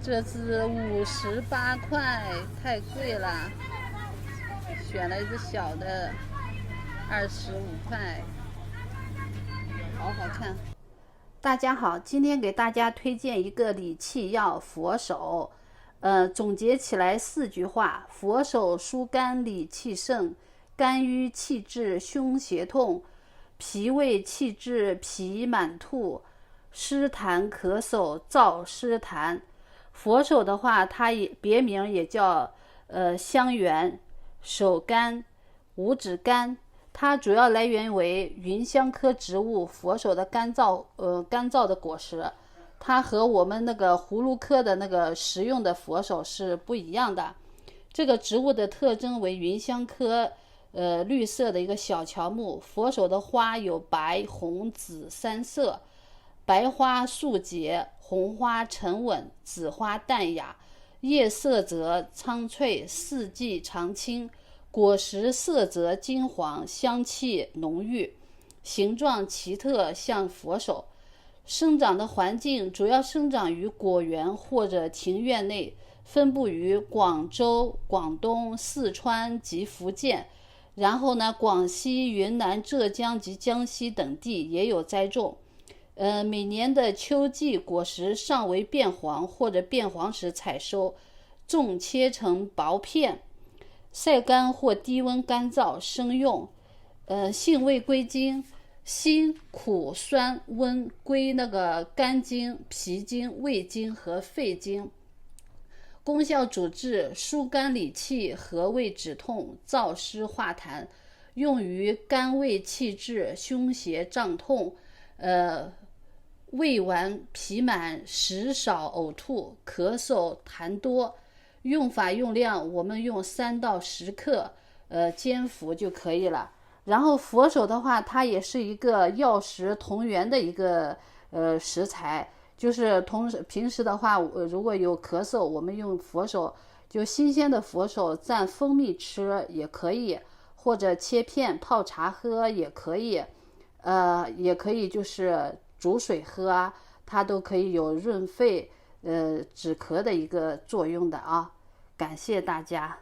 这只58块，太贵了。选了一只小的，25块，好好看。大家好，今天给大家推荐一个理气药佛手。总结起来4句话：佛手疏肝理气盛，肝郁气滞胸胁痛，脾胃气滞脾满吐，湿痰咳嗽燥湿痰。佛手的话，它也别名也叫香橼、手干、五指干，它主要来源为芸香科植物佛手的干燥的果实。它和我们那个葫芦科的那个食用的佛手是不一样的。这个植物的特征为芸香科绿色的一个小乔木。佛手的花有白、红、紫3色，白花素洁，红花沉稳，紫花淡雅，叶色泽苍翠，四季常青，果实色泽金黄，香气浓郁，形状奇特，像佛手。生长的环境主要生长于果园或者庭院内，分布于广州、广东、四川及福建，然后呢，广西、云南、浙江及江西等地也有栽种。每年的秋季果实尚未变黄或者变黄时采收，纵切成薄片，晒干或低温干燥生用。性味归经：辛、苦、酸、温，归那个肝经、脾经、胃经和肺经。功效主治疏肝理气、和胃止痛、燥湿化痰，用于肝胃气滞、胸胁胀痛、胃脘痞满、食少呕吐、咳嗽痰多。用法用量，我们用3到10克，煎服就可以了。然后佛手的话，它也是一个药食同源的一个食材，就是平时的话，如果有咳嗽，我们用佛手，就新鲜的佛手蘸蜂蜜吃也可以，或者切片泡茶喝也可以，也可以就是煮水喝啊，它都可以有润肺止咳的一个作用的啊。感谢大家。